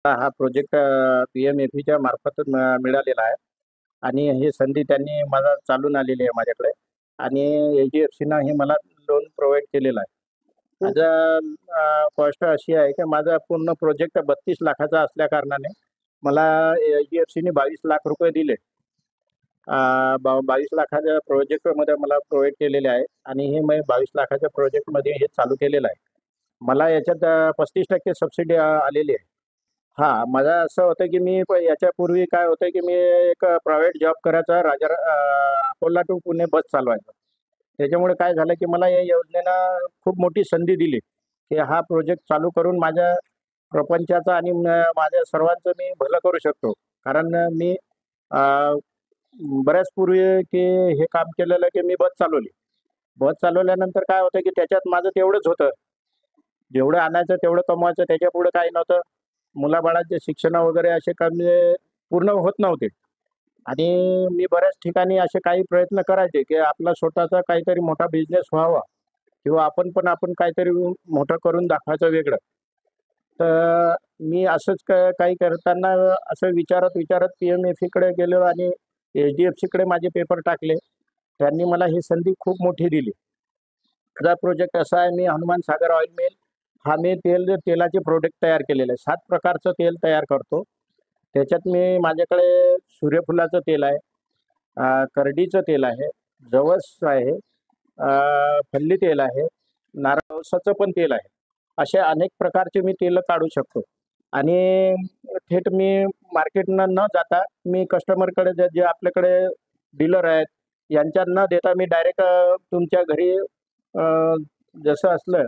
हा प्रोजेक्ट PMFEच्या मार्फत मिळालेला आहे आणि ही संधी त्यांनी मला चालून आलेली आहे माझ्याकडे आणि HDFCनं हे मला लोन प्रोव्हाइड केलेलं आहे. माझा कॉस्ट अशी आहे की माझा पूर्ण प्रोजेक्ट 32 लाखाचा असल्या कारणाने मला HDFCने 22 लाख रुपये दिले. 22 लाखाच्या प्रोजेक्टमध्ये मला प्रोव्हाइड केलेले आहे आणि हे मी 22 लाखाच्या प्रोजेक्टमध्ये हे चालू केलेलं आहे. मला याच्यात 35% सबसिडी आलेली आहे. हां, माझं असं होतं की मी याच्यापूर्वी काय होतं की मी एक प्रायव्हेट जॉब करायचा अकोला टू पुणे बस चालवायचा. त्याच्यामुळे काय झालं की मला या योजनेनं खूप मोठी संधी दिली, की हा प्रोजेक्ट चालू करून माझ्या प्रपंचाचा आणि माझ्या सर्वांचं मी भलं करू शकतो. कारण मी अ, बऱ्याच पूर्वी की हे काम केलेलं की मी बस चालवली. बस चालवल्यानंतर काय होतं की त्याच्यात माझं तेवढंच होतं. जेवढं आणायचं तेवढं कमवायचं त्याच्यापुढे काही नव्हतं. मुलाबाळांचे शिक्षण वगैरे असे कमी पूर्ण होत नव्हते आणि मी बऱ्याच ठिकाणी असे काही प्रयत्न करायचे, की आपला स्वतःचा काहीतरी मोठा बिझनेस व्हावा किंवा आपण काहीतरी मोठं करून दाखवायचं वेगळं. तर मी असंच काही करताना असं विचारत PMFEकडे गेलो आणि HDFCकडे माझे पेपर टाकले. त्यांनी मला ही संधी खूप मोठी दिली. माझा प्रोजेक्ट असा आहे, मी हनुमान सागर ऑइल मिल हा मी तेलाचे प्रोडक्ट तयार केलेले आहे. 7 प्रकारचं तेल तयार करतो. त्याच्यात मी माझ्याकडे सूर्यफुलाचं तेल आहे, करडीचं तेल आहे, जवस आहे, फल्ली तेल आहे, नारळ वसाचं पण तेल आहे. असे अनेक प्रकारचे मी तेलं काढू शकतो आणि थेट मी मार्केटनं न जाता मी कस्टमरकडे जे आपल्याकडे डीलर आहेत, यांच्या न देता मी डायरेक्ट तुमच्या घरी जसं असलं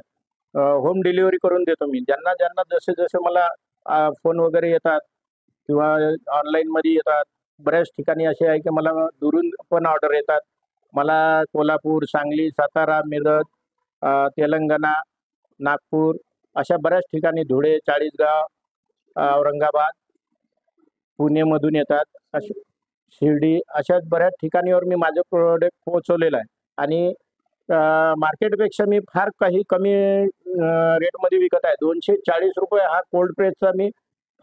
होम डिलिव्हरी करून देतो मी. ज्यांना जसे मला फोन वगैरे येतात किंवा ऑनलाईनमध्ये येतात. बऱ्याच ठिकाणी असे आहे की मला दुरून पण ऑर्डर येतात. मला कोल्हापूर, सांगली, सातारा, मिरज, तेलंगणा, नागपूर अशा बऱ्याच ठिकाणी धुळे, चाळीसगाव, औरंगाबाद, पुणेमधून येतात. असे शिर्डी अशा बऱ्याच ठिकाणीवर मी माझं प्रोडक्ट पोहोचवलेलं आहे आणि मार्केटपेक्षा मी फार काही कमी रेटमध्ये विकत आहे. ₹240 हा कोल्ड प्रेसचा मी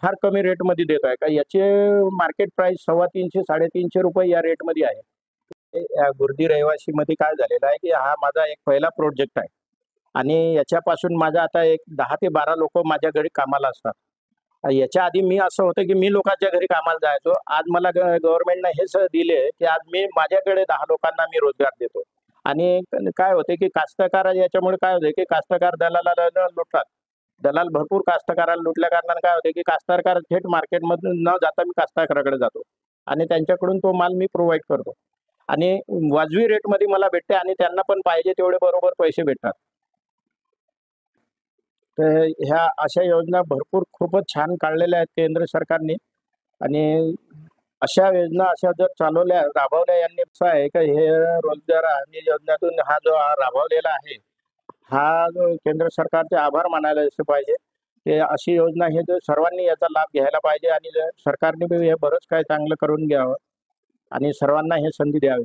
फार कमी रेटमध्ये देत आहे. का याचे मार्केट प्राइस ₹350 ₹350 या रेटमध्ये आहे. गुर्दी रहिवासीमध्ये काय झालेलं आहे, की हा माझा एक पहिला प्रोजेक्ट आहे आणि याच्यापासून माझा आता एक 10 ते 12 लोकं माझ्या घरी कामाला असतात. याच्या आधी मी असं होतं, की मी लोकांच्या घरी कामाला जायचो. आज मला गव्हर्नमेंटनं हेच दिले, की आज मी माझ्याकडे 10 लोकांना मी रोजगार देतो. आणि काय होते, की कास्तकार याच्यामुळे काय होते, की कास्तकार दलालाला लुटतात. दलाल भरपूर कास्तकाराला लुटल्या कारणाने काय होते, की कास्तकार थेट मार्केटमधून न जाता मी कास्तकाराकडे जातो आणि त्यांच्याकडून तो माल मी प्रोव्हाईड करतो आणि वाजवी रेटमध्ये मला भेटते आणि त्यांना पण पाहिजे तेवढे बरोबर पैसे भेटतात. तर ह्या अशा योजना भरपूर खूपच छान काढलेल्या आहेत केंद्र सरकारने आणि अशा योजना अशा जर राबवल्या यांनी असं आहे की हे रोजगार हमी योजनेतून हा जो राबवलेला आहे, हा जो केंद्र सरकारचे आभार मानायला असे पाहिजे. की अशी योजना हे जो सर्वांनी याचा लाभ घ्यायला पाहिजे आणि सरकारने बी हे बरंच काही चांगलं करून घ्यावं आणि सर्वांना हे संधी द्यावी.